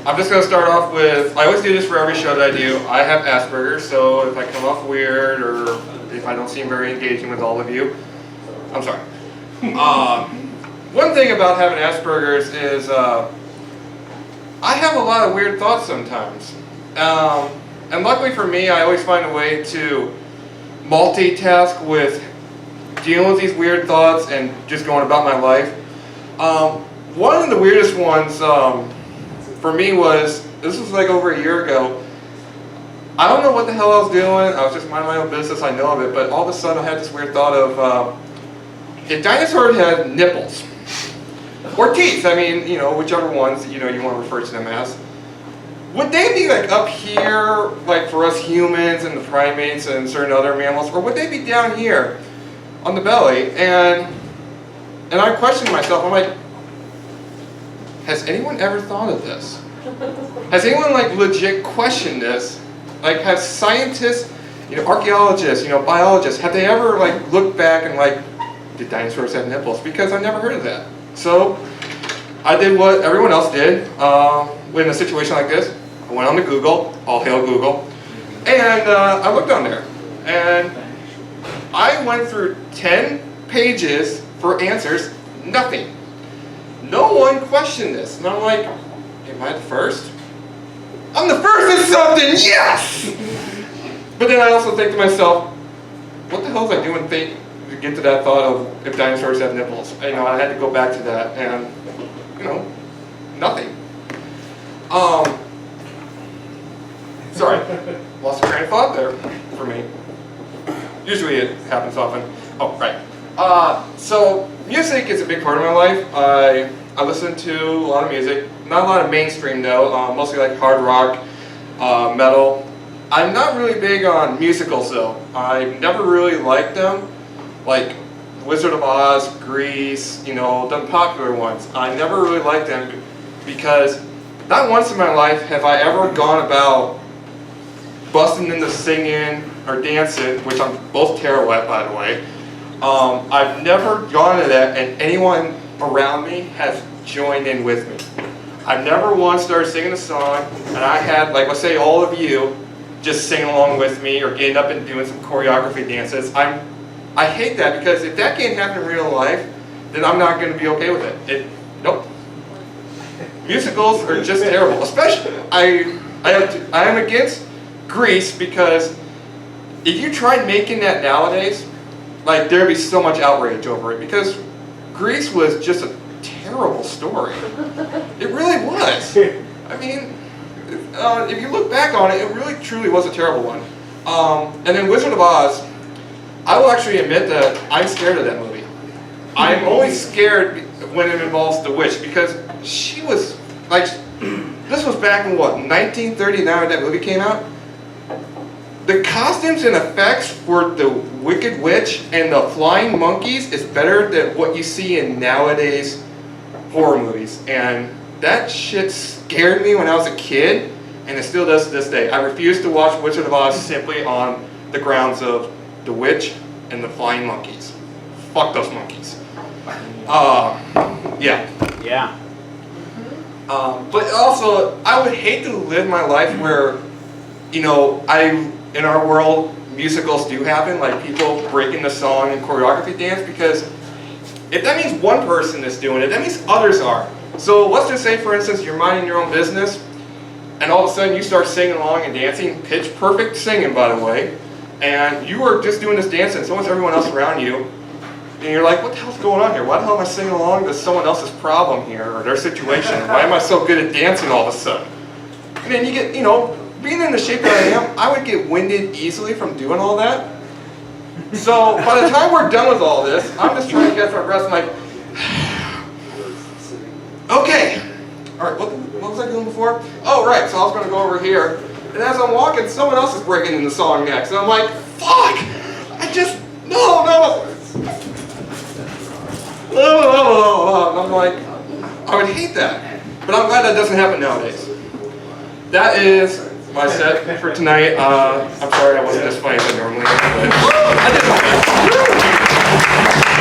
I'm just going to start off with, I always do this for every show that I do. I have Asperger's, so if I come off weird or if I don't seem very engaging with all of you, I'm sorry. One thing about having Asperger's is I have a lot of weird thoughts sometimes. And luckily for me, I always find a way to multitask with dealing with these weird thoughts and just going about my life. One of the weirdest ones for me was, this was like over a year ago. I don't know what the hell I was doing. I was just minding my own business. I know of it, but all of a sudden I had this weird thought of if dinosaurs had nipples or teeth, I mean, you know, whichever ones you want to refer to them as, would they be like up here, like for us humans and the primates and certain other mammals, or would they be down here on the belly? And I questioned myself. I'm like, has anyone ever thought of this? Has anyone like legit questioned this? Like, have scientists, archaeologists, biologists, have they ever like looked back and like, did dinosaurs have nipples? Because I never heard of that. So I did what everyone else did in a situation like this. I went on to Google, all hail Google, and I looked on there. And I went through 10 pages for answers, nothing. No one questioned this. And I'm like, am I the first? I'm the first in something, yes! But then I also think to myself, what the hell was I doing to get to that thought of if dinosaurs have nipples? I had to go back to that and, nothing. Sorry, lost a train of thought there for me. Usually it happens often. Oh, right. So music is a big part of my life. I listen to a lot of music, not a lot of mainstream though, mostly like hard rock, metal. I'm not really big on musicals though. I've never really liked them, like Wizard of Oz, Grease, the popular ones. I never really liked them because not once in my life have I ever gone about busting into singing or dancing, which I'm both terrible at, by the way. I've never gone to that and anyone around me has joined in with me. I've never once started singing a song and I had, like, let's say all of you just singing along with me or getting up and doing some choreography dances. I hate that because if that can't happen in real life, then I'm not going to be okay with it. Nope. Musicals are just terrible. Especially, I am against Grease because if you tried making that nowadays, like there'd be so much outrage over it because Grease was just a terrible story. It really was. I mean, if you look back on it, it really truly was a terrible one. And then Wizard of Oz, I will actually admit that I'm scared of that movie. I'm only scared when it involves the witch because she was like, this was back in what, 1939 when that movie came out? The costumes and effects for the Wicked Witch and the flying monkeys is better than what you see in nowadays horror movies. And that shit scared me when I was a kid, and it still does to this day. I refuse to watch Wizard of Oz simply on the grounds of the witch and the flying monkeys. Fuck those monkeys. Yeah. Yeah. But also, I would hate to live my life where, in our world, musicals do happen, like people breaking the song and choreography dance, because if that means one person is doing it, that means others are. So let's just say, for instance, you're minding your own business, and all of a sudden you start singing along and dancing, pitch perfect singing, by the way, and you are just doing this dance, and so is everyone else around you, and you're like, what the hell's going on here? Why the hell am I singing along to someone else's problem here, or their situation? Why am I so good at dancing all of a sudden? And then you get, being in the shape that I am, I would get winded easily from doing all that. So by the time we're done with all this, I'm just trying to catch my breath. I'm like, okay. All right, what was I doing before? Oh, right, so I was going to go over here. And as I'm walking, someone else is breaking in the song next. And I'm like, fuck! No. And I'm like, I would hate that. But I'm glad that doesn't happen nowadays. That is my set for tonight. I'm sorry I wasn't as funny as I normally am, but I did my best.